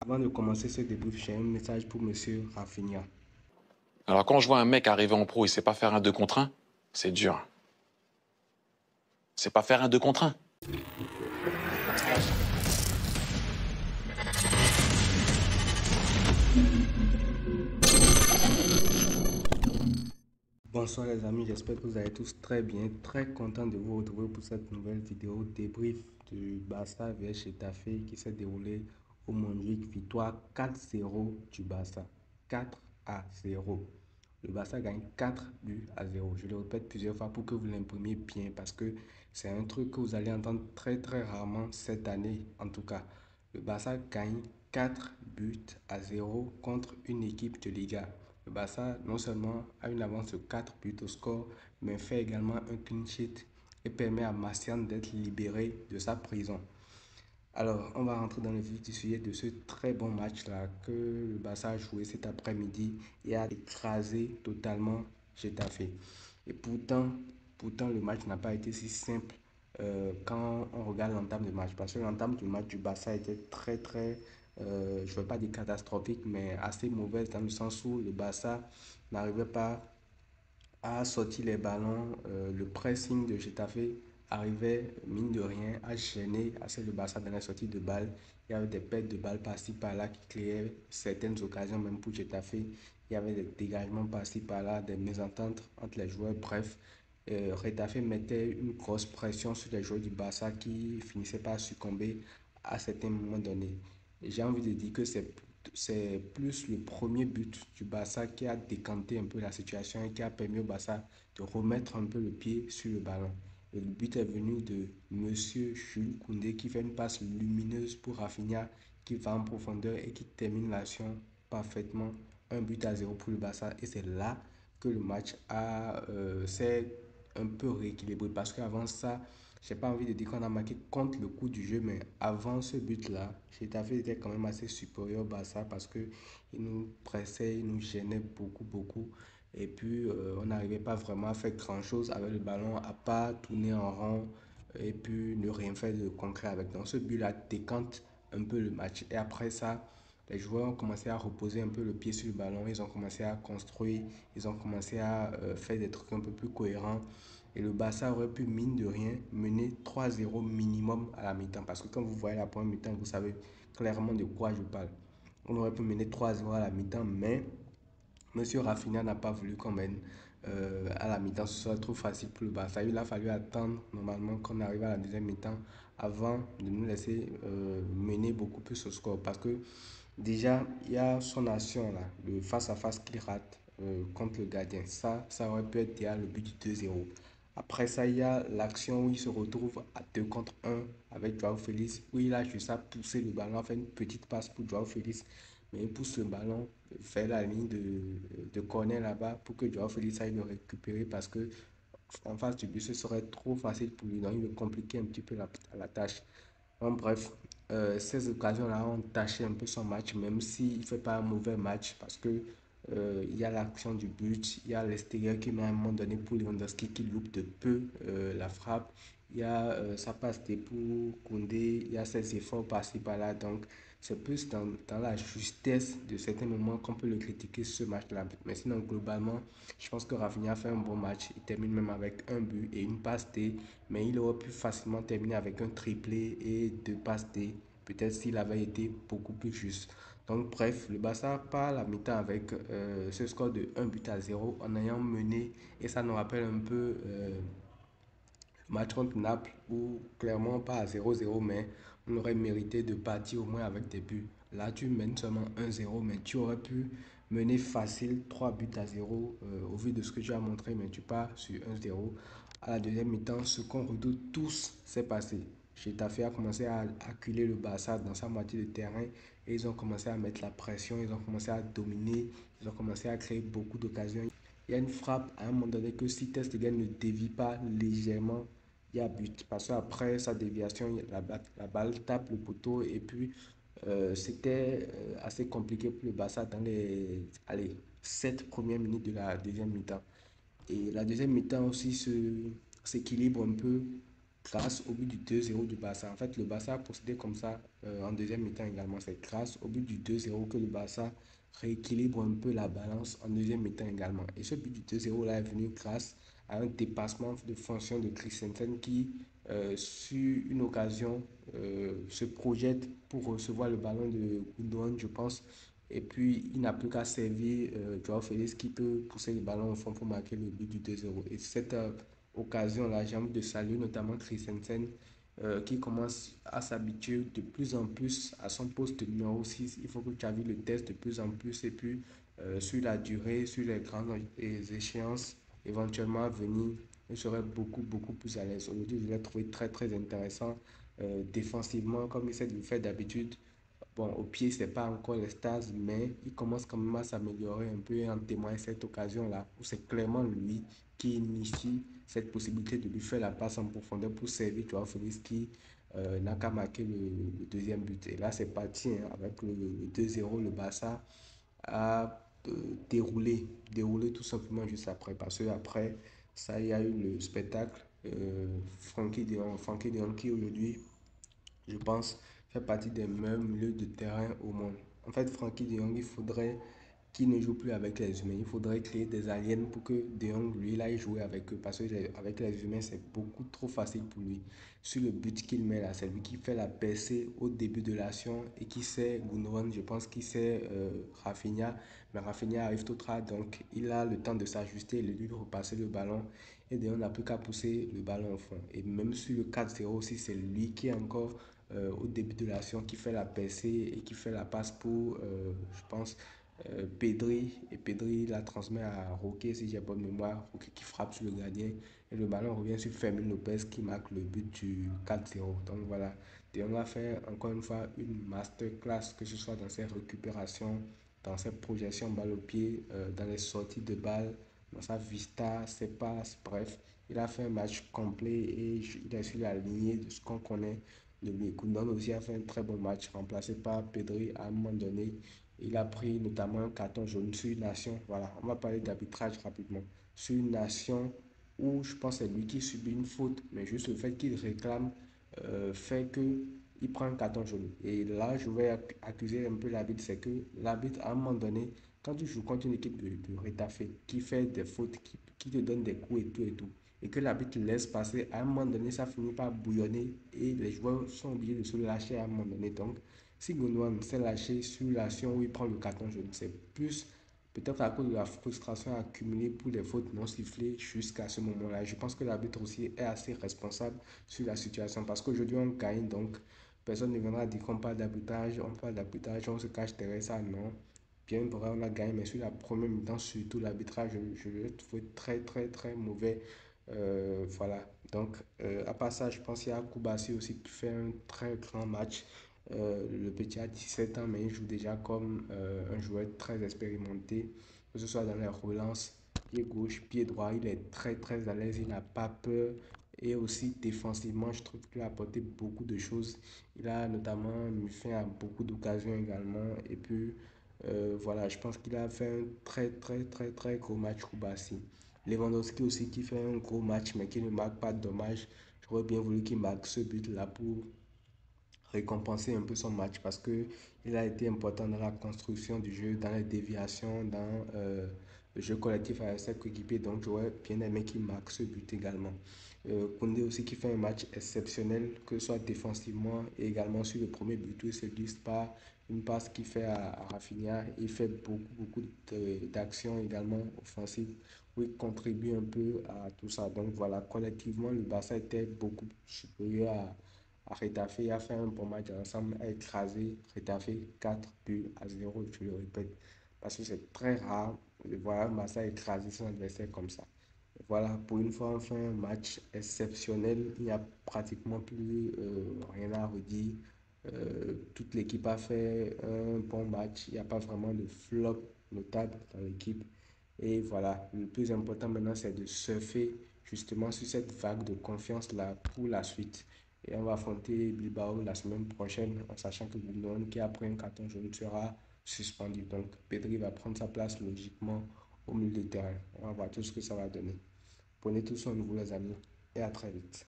Avant de commencer ce débrief, j'ai un message pour Monsieur Rafinha. Alors quand je vois un mec arriver en pro, il sait pas faire un 2 contre 1, c'est dur. C'est pas faire un 2 contre 1. Bonsoir les amis, j'espère que vous allez tous très bien. Très content de vous retrouver pour cette nouvelle vidéo débrief du Barça vs Getafe qui s'est déroulé au Montjuic. Victoire 4-0 du Barça. 4-0. Le Barça gagne 4 buts à 0. Je le répète plusieurs fois pour que vous l'imprimiez bien parce que c'est un truc que vous allez entendre très rarement cette année en tout cas. Le Barça gagne 4 buts à 0 contre une équipe de Liga. Le Barça non seulement a une avance de 4 buts au score, mais fait également un clean sheet et permet à Martial d'être libéré de sa prison. Alors, on va rentrer dans le vif du sujet de ce très bon match-là que le Barça a joué cet après-midi et a écrasé totalement Getafe. Et pourtant le match n'a pas été si simple quand on regarde l'entame du match. Parce que l'entame du match du Barça était je ne veux pas dire catastrophique, mais assez mauvaise dans le sens où le Barça n'arrivait pas a sorti les ballons. Le pressing de Getafe arrivait, mine de rien, à gêner assez le Barça dans la sortie de balles. Il y avait des pertes de balles par-ci par-là qui créaient certaines occasions même pour Getafe. Il y avait des dégagements par-ci par-là, des mésententes entre les joueurs. Bref, Getafe mettait une grosse pression sur les joueurs du Barça qui finissaient par succomber à certains moments donnés. J'ai envie de dire que c'est plus le premier but du Barça qui a décanté un peu la situation et qui a permis au Barça de remettre un peu le pied sur le ballon. Et le but est venu de Monsieur Jules Koundé qui fait une passe lumineuse pour Rafinha qui va en profondeur et qui termine l'action parfaitement. Un but à zéro pour le Barça et c'est là que le match s'est un peu rééquilibré parce qu'avant ça, j'ai pas envie de dire qu'on a marqué contre le coup du jeu, mais avant ce but-là, Getafe était quand même assez supérieur au Barça parce que il nous pressait, il nous gênait beaucoup. Et puis, on n'arrivait pas vraiment à faire grand-chose avec le ballon, à part tourner en rond et puis ne rien faire de concret avec. Donc, ce but-là décante un peu le match. Et après ça, les joueurs ont commencé à reposer un peu le pied sur le ballon, ils ont commencé à construire, ils ont commencé à faire des trucs un peu plus cohérents. Et le Barça aurait pu, mine de rien, mener 3-0 minimum à la mi-temps. Parce que quand vous voyez la première mi-temps, vous savez clairement de quoi je parle. On aurait pu mener 3-0 à la mi-temps, mais Monsieur Rafinha n'a pas voulu qu'on mène à la mi-temps. Ce serait trop facile pour le Barça. Il a fallu attendre normalement qu'on arrive à la deuxième mi-temps avant de nous laisser mener beaucoup plus au score. Parce que déjà, il y a son action là, le face-à-face qu'il rate contre le gardien. Ça aurait pu être déjà le but du 2-0. Après ça, il y a l'action où il se retrouve à 2 contre 1 avec Joao Félix, où il a juste à pousser le ballon, fait une petite passe pour Joao Félix, mais il pousse le ballon vers la ligne de corner là-bas pour que Joao Félix aille le récupérer parce que en face du but, ce serait trop facile pour lui, donc il veut compliquer un petit peu la tâche. En bref, ces occasions-là ont taché un peu son match, même s'il ne fait pas un mauvais match, parce que il y a l'action du but, il y a l'extérieur qui met à un moment donné pour Lewandowski qui loupe de peu la frappe, il y a sa passe pour Koundé, il y a ses efforts par-ci par-là, donc c'est plus dans la justesse de certains moments qu'on peut le critiquer ce match-là. Mais sinon, globalement, je pense que Rafinha fait un bon match. Il termine même avec un but et une passe D, mais il aurait pu facilement terminer avec un triplé et deux passes D, peut-être s'il avait été beaucoup plus juste. Donc bref, le Barça part la mi-temps avec ce score de 1 but à 0 en ayant mené, et ça nous rappelle un peu le match contre Naples où clairement pas à 0-0, mais on aurait mérité de partir au moins avec des buts. Là, tu mènes seulement 1-0, mais tu aurais pu mener facile 3 buts à 0 au vu de ce que tu as montré, mais tu pars sur 1-0. À la deuxième mi-temps, ce qu'on redoute tous s'est passé. Getafe a commencé à acculer le Barça dans sa moitié de terrain et ils ont commencé à mettre la pression, ils ont commencé à dominer, ils ont commencé à créer beaucoup d'occasions. Il y a une frappe à un moment donné que si Ter Stegen ne dévie pas légèrement, il y a but. Parce qu'après sa déviation, la balle tape le poteau et puis c'était assez compliqué pour le Barça dans les 7 premières minutes de la deuxième mi-temps. Et la deuxième mi-temps aussi s'équilibre un peu grâce au but du 2-0 du Barça. En fait, le Barça a procédé comme ça en deuxième mi-temps également. C'est grâce au but du 2-0 que le Barça rééquilibre un peu la balance en deuxième mi-temps également. Et ce but du 2-0 là est venu grâce à un dépassement de fonction de Christensen qui, sur une occasion, se projette pour recevoir le ballon de Gundogan, je pense. Et puis, il n'a plus qu'à servir Joao Félix qui peut pousser le ballon au fond pour marquer le but du 2-0. Et cette occasion-là, j'ai envie de saluer notamment Christensen qui commence à s'habituer de plus en plus à son poste numéro 6. Il faut que tu as vu le test de plus en plus et puis sur la durée, sur les grandes échéances éventuellement à venir, il serait beaucoup plus à l'aise. Aujourd'hui, je l'ai trouvé très intéressant défensivement comme il sait de le faire d'habitude. Bon, au pied, c'est pas encore les stars, mais il commence quand même à s'améliorer un peu et en témoigne cette occasion-là où c'est clairement lui qui initie cette possibilité de lui faire la passe en profondeur pour servir Joao Félix qui n'a qu'à marquer le deuxième but. Et là, c'est parti hein, avec le 2-0, le Barça a déroulé tout simplement juste après. Parce que après, ça, il y a eu le spectacle Frankie de Jong qui aujourd'hui je pense, fait partie des meilleurs milieux de terrain au monde. En fait, Frankie de Jong, il faudrait qu'il ne joue plus avec les humains. Il faudrait créer des aliens pour que de Jong, lui, il aille jouer avec eux. Parce que avec les humains, c'est beaucoup trop facile pour lui. Sur le but qu'il met là, c'est lui qui fait la percée au début de l'action et qui sait Gundogan, je pense qu'il sait Rafinha. Mais Rafinha arrive trop tard, donc il a le temps de s'ajuster et de lui repasser le ballon. Et de Jong n'a plus qu'à pousser le ballon au fond. Et même sur le 4-0 aussi, c'est lui qui est encore au début de l'action qui fait la percée et qui fait la passe pour, je pense, Pedri. Et Pedri la transmet à Roque, si j'ai bonne mémoire. Roque qui frappe sur le gardien. Et le ballon revient sur Fermin Lopez qui marque le but du 4-0. Donc voilà, et on a fait encore une fois une masterclass, que ce soit dans ses récupérations, dans ses projections balle au pied, dans les sorties de balle, dans sa vista, ses passes, bref. Il a fait un match complet et il a su la lignée de ce qu'on connaît de lui. Koundon aussi a fait un très bon match, remplacé par Pedri à un moment donné. Il a pris notamment un carton jaune sur une nation. Voilà, on va parler d'arbitrage rapidement. Sur une nation où je pense que c'est lui qui subit une faute, mais juste le fait qu'il réclame fait que il prend un carton jaune. Et là, je vais accuser un peu l'arbitre, c'est que l'arbitre, à un moment donné, quand tu joues contre une équipe de Retafe qui fait des fautes, qui te donne des coups et tout, et que l'arbitre laisse passer, à un moment donné, ça finit par bouillonner et les joueurs sont obligés de se lâcher à un moment donné. Donc, si Gondouan s'est lâché sur l'action où il prend le carton jaune, c'est plus peut-être à cause de la frustration accumulée pour les fautes non sifflées jusqu'à ce moment-là. Je pense que l'arbitre aussi est assez responsable sur la situation parce qu'aujourd'hui on gagne, donc personne ne viendra dire qu'on parle d'arbitrage, on se cache derrière ça, non. Bien vrai, on a gagné, mais sur la première mi-temps, surtout l'arbitrage, je l'ai trouvé très mauvais. Voilà. Donc, à part ça, je pense qu'il y a Koubassi aussi qui fait un très grand match. Le petit a 17 ans, mais il joue déjà comme un joueur très expérimenté, que ce soit dans les relances, pied gauche, pied droit. Il est très à l'aise, il n'a pas peur. Et aussi défensivement, je trouve qu'il a apporté beaucoup de choses. Il a notamment mis fin à beaucoup d'occasions également. Et puis, voilà, je pense qu'il a fait un très gros match Koubassi. Lewandowski aussi qui fait un gros match mais qui ne marque pas de dommage. J'aurais bien voulu qu'il marque ce but-là pour récompenser un peu son match parce que il a été important dans la construction du jeu, dans les déviations, dans le jeu collectif avec ses coéquipiers. Donc j'aurais bien aimé qu'il marque ce but également. Koundé aussi qui fait un match exceptionnel, que ce soit défensivement et également sur le premier but où il se glisse pas, une passe qu'il fait à Rafinha. Il fait beaucoup d'actions également offensives où il contribue un peu à tout ça. Donc voilà, collectivement, le Barça était beaucoup supérieur à Retafe. Il a fait un bon match ensemble, a écrasé Retafe 4 buts à 0, je le répète, parce que c'est très rare de voir un Barça écraser son adversaire comme ça. Voilà, pour une fois, on fait un match exceptionnel. Il n'y a pratiquement plus rien à redire. Toute l'équipe a fait un bon match. Il n'y a pas vraiment de flop notable dans l'équipe. Et voilà, le plus important maintenant, c'est de surfer justement sur cette vague de confiance-là pour la suite. Et on va affronter Bilbao la semaine prochaine, en sachant que Gundogan, qui a pris un carton jaune, sera suspendu. Donc, Pedri va prendre sa place logiquement au milieu de terrain. On va voir tout ce que ça va donner. Prenez tout soin de vous, les amis, et à très vite.